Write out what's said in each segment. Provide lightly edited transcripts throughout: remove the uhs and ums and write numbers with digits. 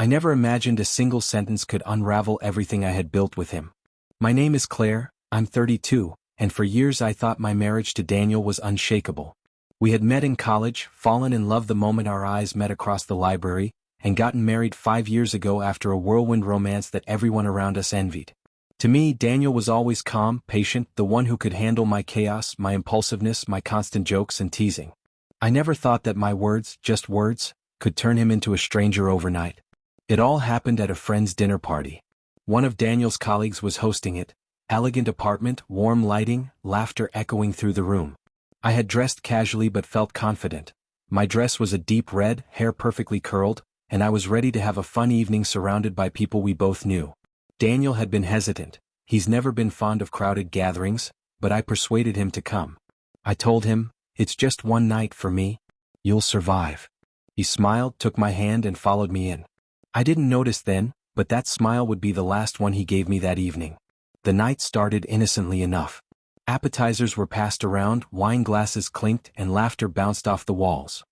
I never imagined a single sentence could unravel everything I had built with him. My name is Claire, I'm 32, and for years I thought my marriage to Daniel was unshakable. We had met in college, fallen in love the moment our eyes met across the library, and gotten married 5 years ago after a whirlwind romance that everyone around us envied. To me, Daniel was always calm, patient, the one who could handle my chaos, my impulsiveness, my constant jokes and teasing. I never thought that my words, just words, could turn him into a stranger overnight. It all happened at a friend's dinner party. One of Daniel's colleagues was hosting it. Elegant apartment, warm lighting, laughter echoing through the room. I had dressed casually but felt confident. My dress was a deep red, hair perfectly curled, and I was ready to have a fun evening surrounded by people we both knew. Daniel had been hesitant. He's never been fond of crowded gatherings, but I persuaded him to come. I told him, "It's just one night for me. You'll survive." He smiled, took my hand and followed me in. I didn't notice then, but that smile would be the last one he gave me that evening. The night started innocently enough. Appetizers were passed around, wine glasses clinked and laughter bounced off the walls.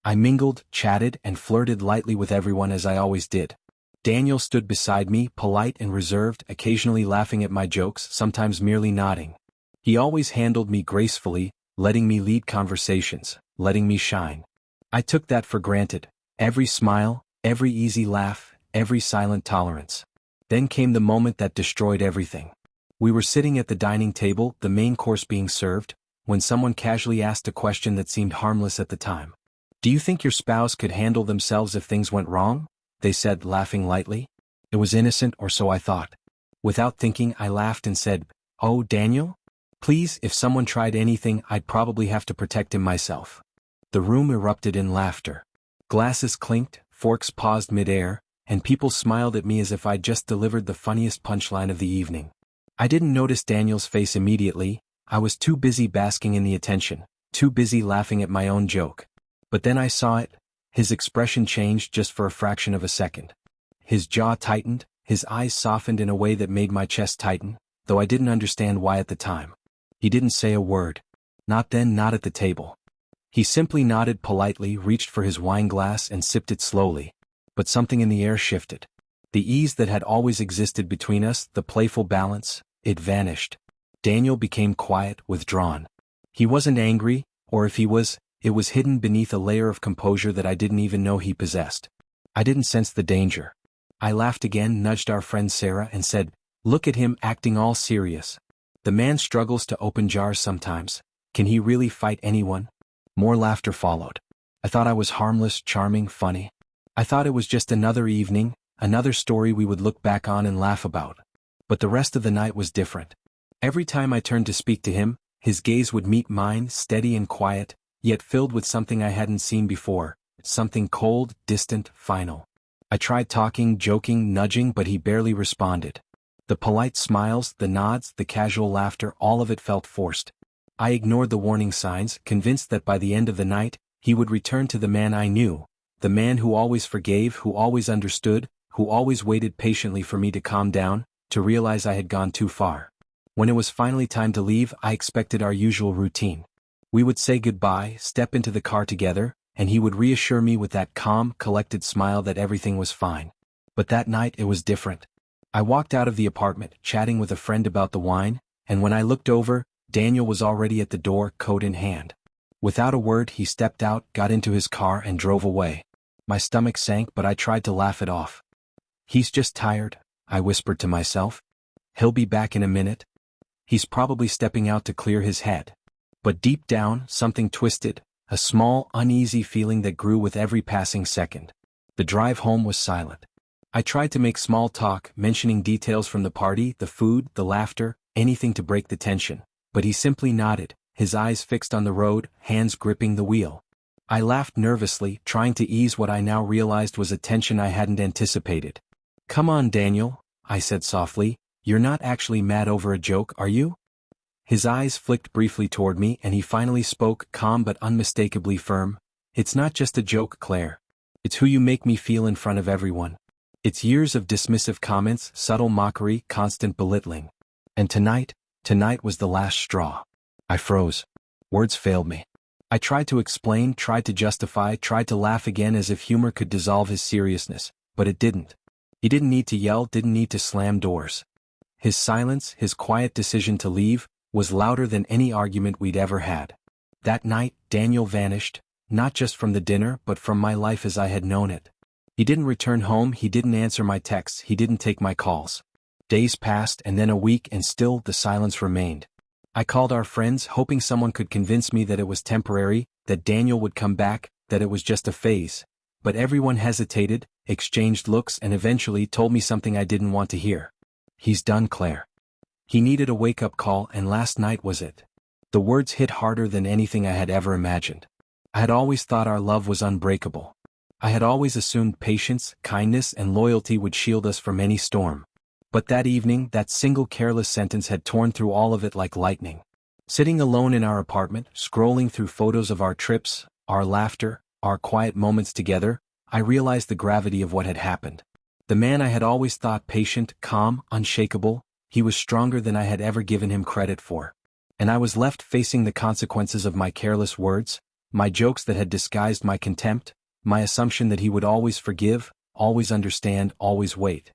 I mingled, chatted and flirted lightly with everyone as I always did. Daniel stood beside me, polite and reserved, occasionally laughing at my jokes, sometimes merely nodding. He always handled me gracefully, letting me lead conversations, letting me shine. I took that for granted. Every smile, every easy laugh, every silent tolerance. Then came the moment that destroyed everything. We were sitting at the dining table, the main course being served, when someone casually asked a question that seemed harmless at the time. "Do you think your spouse could handle themselves if things went wrong?" they said, laughing lightly. It was innocent, or so I thought. Without thinking, I laughed and said, "Oh, Daniel? Please, if someone tried anything, I'd probably have to protect him myself." The room erupted in laughter. Glasses clinked, forks paused mid-air, and people smiled at me as if I'd just delivered the funniest punchline of the evening. I didn't notice Daniel's face immediately. I was too busy basking in the attention, too busy laughing at my own joke. But then I saw it. His expression changed just for a fraction of a second. His jaw tightened, his eyes softened in a way that made my chest tighten, though I didn't understand why at the time. He didn't say a word. Not then, not at the table. He simply nodded politely, reached for his wine glass and sipped it slowly. But something in the air shifted. The ease that had always existed between us, the playful balance, it vanished. Daniel became quiet, withdrawn. He wasn't angry, or if he was, it was hidden beneath a layer of composure that I didn't even know he possessed. I didn't sense the danger. I laughed again, nudged our friend Sarah and said, "Look at him acting all serious. The man struggles to open jars sometimes. Can he really fight anyone?" More laughter followed. I thought I was harmless, charming, funny. I thought it was just another evening, another story we would look back on and laugh about. But the rest of the night was different. Every time I turned to speak to him, his gaze would meet mine, steady and quiet, yet filled with something I hadn't seen before, something cold, distant, final. I tried talking, joking, nudging, but he barely responded. The polite smiles, the nods, the casual laughter, all of it felt forced. I ignored the warning signs, convinced that by the end of the night, he would return to the man I knew, the man who always forgave, who always understood, who always waited patiently for me to calm down, to realize I had gone too far. When it was finally time to leave, I expected our usual routine. We would say goodbye, step into the car together, and he would reassure me with that calm, collected smile that everything was fine. But that night it was different. I walked out of the apartment, chatting with a friend about the wine, and when I looked over, Daniel was already at the door, coat in hand. Without a word, he stepped out, got into his car and drove away. My stomach sank, but I tried to laugh it off. "He's just tired," I whispered to myself. "He'll be back in a minute. He's probably stepping out to clear his head." But deep down, something twisted, a small, uneasy feeling that grew with every passing second. The drive home was silent. I tried to make small talk, mentioning details from the party, the food, the laughter, anything to break the tension. But he simply nodded, his eyes fixed on the road, hands gripping the wheel. I laughed nervously, trying to ease what I now realized was a tension I hadn't anticipated. "Come on, Daniel," I said softly, "you're not actually mad over a joke, are you?" His eyes flicked briefly toward me and he finally spoke, calm but unmistakably firm. "It's not just a joke, Claire. It's who you make me feel in front of everyone. It's years of dismissive comments, subtle mockery, constant belittling. And tonight was the last straw." I froze. Words failed me. I tried to explain, tried to justify, tried to laugh again as if humor could dissolve his seriousness. but it didn't. He didn't need to yell, didn't need to slam doors. His silence, his quiet decision to leave, was louder than any argument we'd ever had. That night, Daniel vanished, not just from the dinner but from my life as I had known it. He didn't return home, he didn't answer my texts, he didn't take my calls. Days passed and then a week and still the silence remained. I called our friends, hoping someone could convince me that it was temporary, that Daniel would come back, that it was just a phase. But everyone hesitated, exchanged looks and eventually told me something I didn't want to hear. "He's done, Claire." He needed a wake-up call and last night was it. The words hit harder than anything I had ever imagined. I had always thought our love was unbreakable. I had always assumed patience, kindness and loyalty would shield us from any storm. But that evening, that single careless sentence had torn through all of it like lightning. Sitting alone in our apartment, scrolling through photos of our trips, our laughter, our quiet moments together, I realized the gravity of what had happened. The man I had always thought patient, calm, unshakable, he was stronger than I had ever given him credit for. And I was left facing the consequences of my careless words, my jokes that had disguised my contempt, my assumption that he would always forgive, always understand, always wait.